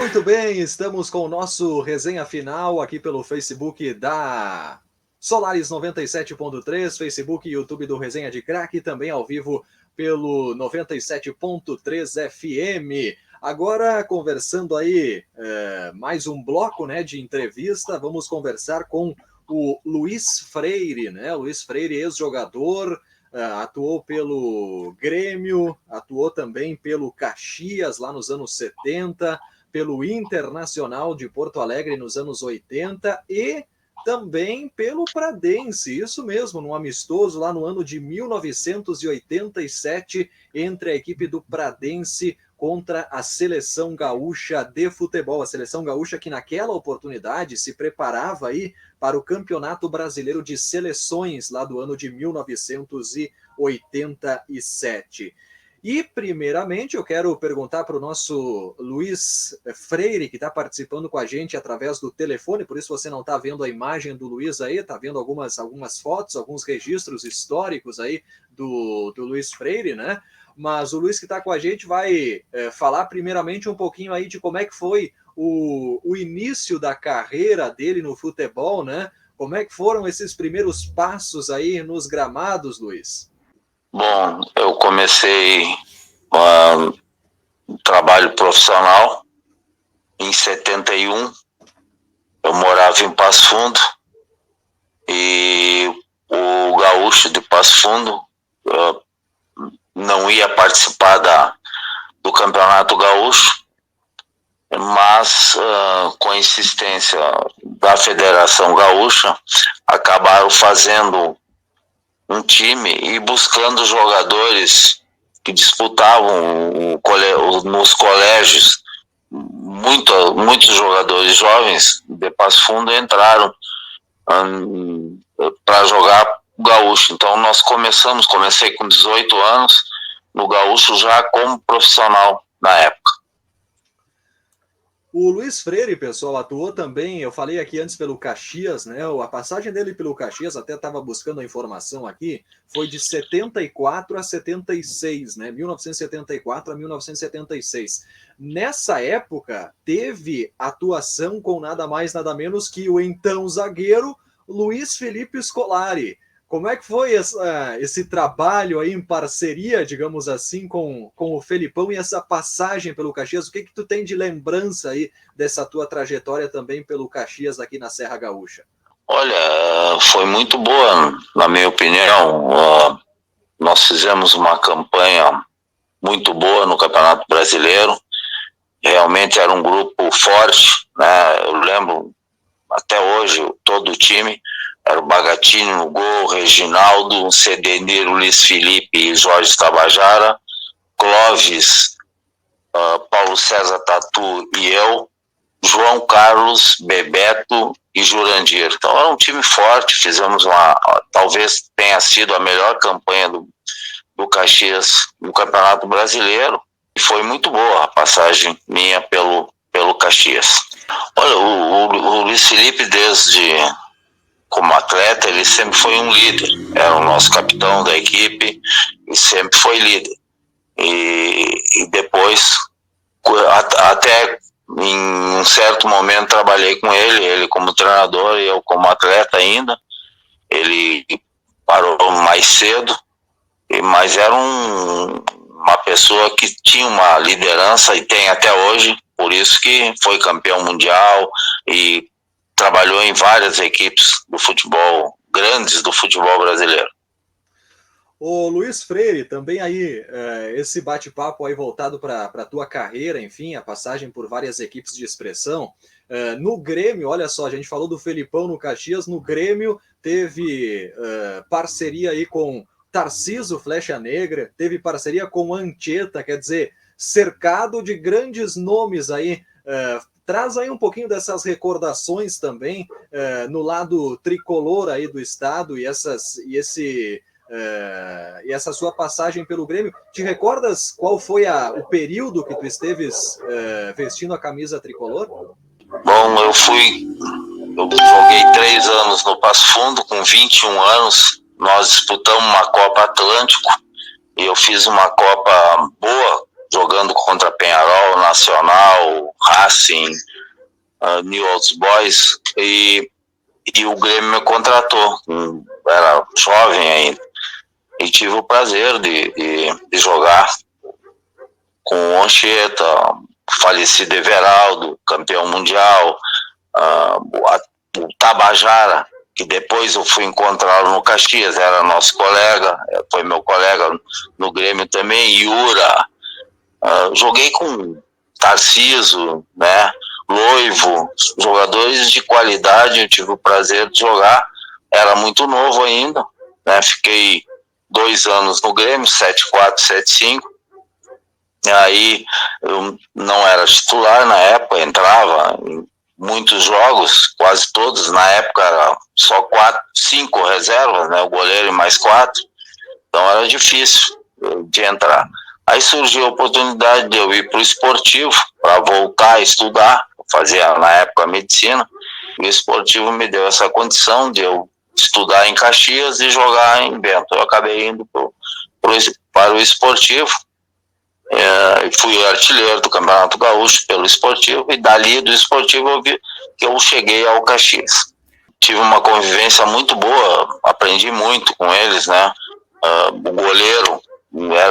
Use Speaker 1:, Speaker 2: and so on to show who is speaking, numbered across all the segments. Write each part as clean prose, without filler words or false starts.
Speaker 1: Muito bem, estamos com o nosso resenha final aqui pelo Facebook da Solaris 97.3, Facebook e YouTube do Resenha de Craque, também ao vivo pelo 97.3 FM. Agora, conversando aí, mais um bloco, né, de entrevista, vamos conversar com o Luiz Freire, né? Luiz Freire, ex-jogador, atuou pelo Grêmio, atuou também pelo Caxias lá nos anos 70, pelo Internacional de Porto Alegre nos anos 80 e também pelo Pradense, isso mesmo, num amistoso lá no ano de 1987 entre a equipe do Pradense contra a Seleção Gaúcha de Futebol. A Seleção Gaúcha que naquela oportunidade se preparava aí para o Campeonato Brasileiro de Seleções lá do ano de 1987. E, primeiramente, eu quero perguntar para o nosso Luiz Freire, que está participando com a gente através do telefone, por isso você não está vendo a imagem do Luiz aí, está vendo algumas fotos, alguns registros históricos aí do Luiz Freire, né? Mas o Luiz que está com a gente vai falar primeiramente um pouquinho aí de como é que foi o início da carreira dele no futebol, né? Como é que foram esses primeiros passos aí nos gramados, Luiz?
Speaker 2: Bom, eu comecei um trabalho profissional em 71. Eu morava em Passo Fundo e o Gaúcho de Passo Fundo não ia participar do Campeonato Gaúcho, mas com a insistência da Federação Gaúcha, acabaram fazendo um time e buscando jogadores que disputavam nos colégios. Muitos jogadores jovens de Passo Fundo entraram para jogar Gaúcho. Então nós comecei com 18 anos no Gaúcho já como profissional na época.
Speaker 1: O Luiz Freire, pessoal, atuou também, eu falei aqui antes pelo Caxias, né? A passagem dele pelo Caxias, até estava buscando a informação aqui, foi de 74 a 76, né? 1974 a 1976. Nessa época, teve atuação com nada mais, nada menos que o então zagueiro Luiz Felipe Scolari. Como é que foi esse trabalho aí em parceria, digamos assim, com o Felipão e essa passagem pelo Caxias? O que tu tem de lembrança aí dessa tua trajetória também pelo Caxias aqui na Serra Gaúcha?
Speaker 2: Olha, foi muito boa, na minha opinião. Nós fizemos uma campanha muito boa no Campeonato Brasileiro. Realmente era um grupo forte, né? Eu lembro até hoje todo o time. Era o Bagatini no gol, Reginaldo, Cedenir, Luiz Felipe e Jorge Tabajara, Clóvis, Paulo César Tatu e eu, João Carlos, Bebeto e Jurandir. Então era um time forte, fizemos talvez tenha sido a melhor campanha do Caxias no Campeonato Brasileiro, e foi muito boa a passagem minha pelo Caxias. Olha, o Luiz Felipe, como atleta, ele sempre foi um líder, era o nosso capitão da equipe e sempre foi líder. E depois, até em um certo momento, trabalhei com ele como treinador e eu como atleta ainda. Ele parou mais cedo, mas era uma pessoa que tinha uma liderança e tem até hoje, por isso que foi campeão mundial e trabalhou em várias equipes do futebol, grandes do futebol brasileiro.
Speaker 1: O Luiz Freire, também aí, esse bate-papo aí voltado para a tua carreira, enfim, a passagem por várias equipes de expressão. No Grêmio, olha só, a gente falou do Felipão no Caxias, no Grêmio teve parceria aí com Tarciso Flecha Negra, teve parceria com Anchieta, quer dizer, cercado de grandes nomes aí. Traz aí um pouquinho dessas recordações também no lado tricolor aí do estado e essa sua passagem pelo Grêmio. Te recordas qual foi o período que tu esteves vestindo a camisa tricolor?
Speaker 2: Bom, eu joguei 3 anos no Passo Fundo, com 21 anos, nós disputamos uma Copa Atlântico, e eu fiz uma Copa boa jogando contra Penharol, Nacional, Racing, New Old Boys, e o Grêmio me contratou. Era jovem ainda. E tive o prazer de jogar com o Anchieta, falecido Everaldo, campeão mundial, o Tabajara, que depois eu fui encontrá-lo no Caxias, era nosso colega, foi meu colega no Grêmio também, Iura. Joguei com Tarciso, né, Loivo, jogadores de qualidade, eu tive o prazer de jogar, era muito novo ainda, né, fiquei 2 anos no Grêmio, 7-4, 7-5, e aí eu não era titular na época, entrava em muitos jogos, quase todos, na época era só 5 reservas, né, o goleiro e mais 4, então era difícil de entrar. Aí surgiu a oportunidade de eu ir para o esportivo, para voltar a estudar, fazia na época medicina, e o esportivo me deu essa condição de eu estudar em Caxias e jogar em Bento. Eu acabei indo para o esportivo, fui artilheiro do Campeonato Gaúcho pelo esportivo, e dali do esportivo eu vi que eu cheguei ao Caxias. Tive uma convivência muito boa, aprendi muito com eles, né? O goleiro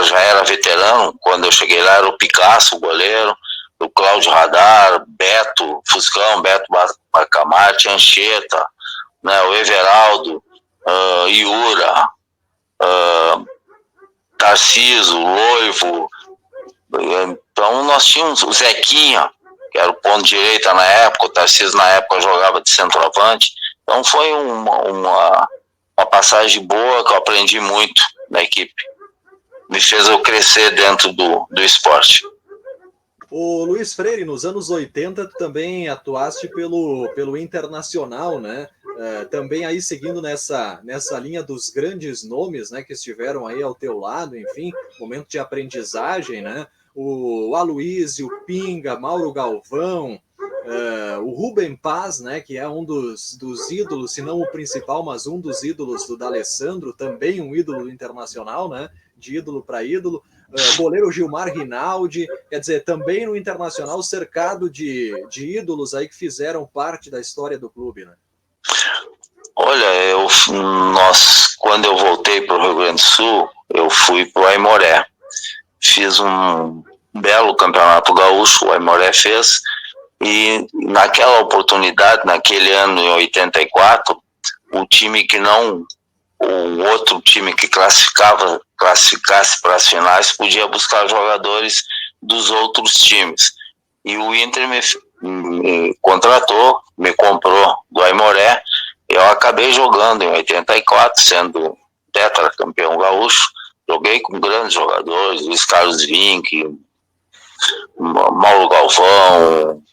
Speaker 2: já era veterano, quando eu cheguei lá era o Picasso, o goleiro, o Cláudio Radar, Beto, Fuscão, Beto Bacamarte, Anchieta, né, o Everaldo, Iura, Tarciso, Loivo. Então nós tínhamos o Zequinha, que era o ponto direita na época, o Tarciso na época jogava de centroavante. Então foi uma passagem boa, que eu aprendi muito na equipe. Me fez eu crescer dentro do esporte.
Speaker 1: O Luiz Freire, nos anos 80, tu também atuaste pelo Internacional, né? Também aí seguindo nessa linha dos grandes nomes, né, que estiveram aí ao teu lado, enfim, momento de aprendizagem, né? O Aloysio, o Pinga, Mauro Galvão, o Rubem Paz, né, que é um dos ídolos, se não o principal, mas um dos ídolos do D'Alessandro, também um ídolo do Internacional, né? De ídolo para ídolo. Goleiro Gilmar Rinaldi, quer dizer, também no Internacional cercado de ídolos aí que fizeram parte da história do clube, né?
Speaker 2: Olha, quando eu voltei para o Rio Grande do Sul, eu fui para o Aimoré. Fiz um belo campeonato gaúcho, o Aimoré fez, e naquela oportunidade, naquele ano, em 84, o time que não, o outro time que classificasse para as finais podia buscar jogadores dos outros times. E o Inter me contratou, me comprou do Aimoré. Eu acabei jogando em 84, sendo tetracampeão gaúcho. Joguei com grandes jogadores, Luiz Carlos Vinck, Mauro Galvão,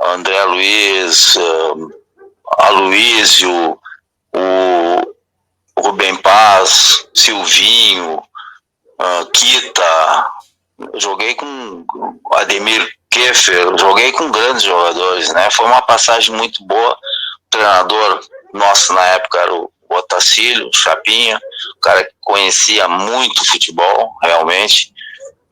Speaker 2: André Luiz, Aloysio, o Rubem Paz, Silvinho, Kita. Joguei com Ademir Keffer, joguei com grandes jogadores, né? Foi uma passagem muito boa. O treinador nosso na época era o Otacílio, Chapinha, um cara que conhecia muito futebol, realmente,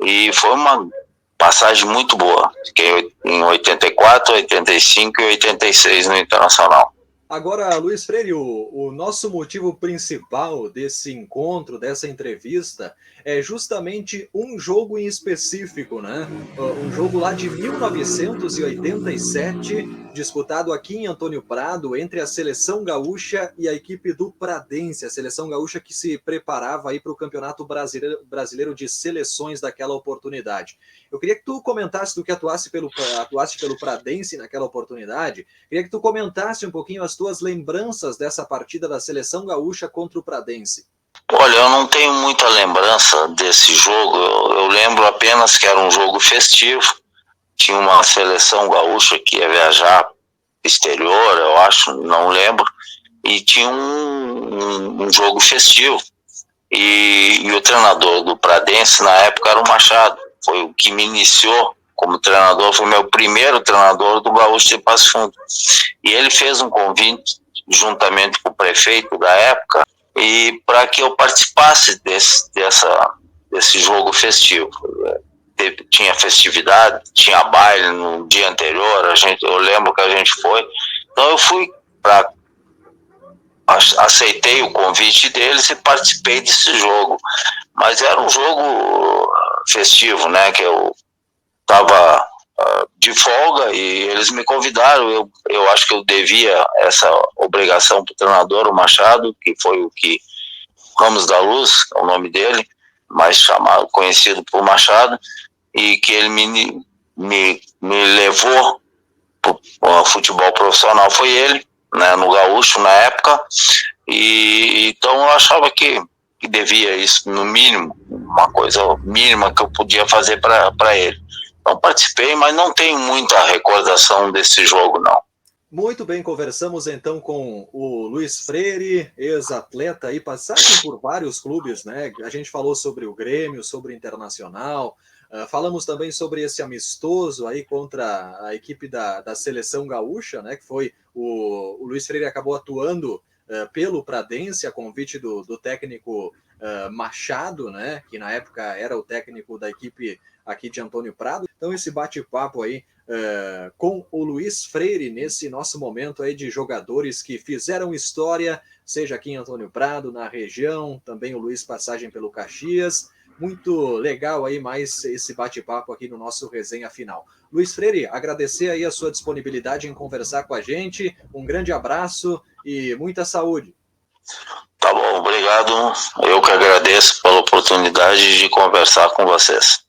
Speaker 2: e foi uma passagem muito boa. Fiquei em 84, 85 e 86 no Internacional.
Speaker 1: Agora, Luiz Freire, o nosso motivo principal desse encontro, dessa entrevista, é justamente um jogo em específico, né? Um jogo lá de 1987, disputado aqui em Antônio Prado, entre a Seleção Gaúcha e a equipe do Pradense, a Seleção Gaúcha que se preparava aí para o Campeonato Brasileiro de Seleções daquela oportunidade. Eu queria que tu comentasse, tu que atuaste pelo Pradense naquela oportunidade, queria que tu comentasse um pouquinho as tuas lembranças dessa partida da Seleção Gaúcha contra o Pradense.
Speaker 2: Olha, eu não tenho muita lembrança desse jogo, eu lembro apenas que era um jogo festivo, tinha uma seleção gaúcha que ia viajar exterior, eu acho, não lembro, e tinha um jogo festivo, e o treinador do Pradense na época era o Machado, foi o que me iniciou como treinador, foi meu primeiro treinador do Gaúcho de Passo Fundo, e ele fez um convite juntamente com o prefeito da época, e para que eu participasse desse jogo festivo. tinha festividade, tinha baile no dia anterior, eu lembro que a gente foi. Então eu fui aceitei o convite deles e participei desse jogo. Mas era um jogo festivo, né? Que eu estava de folga e eles me convidaram. Eu acho que eu devia essa obrigação para o treinador, o Machado, que foi o que Ramos da Luz, é o nome dele, mais conhecido por Machado, e que ele me levou para o futebol profissional, foi ele, né, no Gaúcho na época, e então eu achava que devia isso, no mínimo, uma coisa mínima que eu podia fazer para ele. Então participei, mas não tenho muita recordação desse jogo, não.
Speaker 1: Muito bem, conversamos então com o Luiz Freire, ex-atleta e passagem por vários clubes, né? A gente falou sobre o Grêmio, sobre o Internacional, falamos também sobre esse amistoso aí contra a equipe da Seleção Gaúcha, né? Que foi o Luiz Freire acabou atuando pelo Pradense, a convite do técnico Machado, né? Que na época era o técnico da equipe aqui de Antônio Prado. Então esse bate-papo aí com o Luiz Freire nesse nosso momento aí de jogadores que fizeram história, seja aqui em Antônio Prado, na região, também o Luiz passagem pelo Caxias. Muito legal aí mais esse bate-papo aqui no nosso resenha final. Luiz Freire, agradecer aí a sua disponibilidade em conversar com a gente. Um grande abraço e muita saúde.
Speaker 2: Tá bom, obrigado. Eu que agradeço pela oportunidade de conversar com vocês.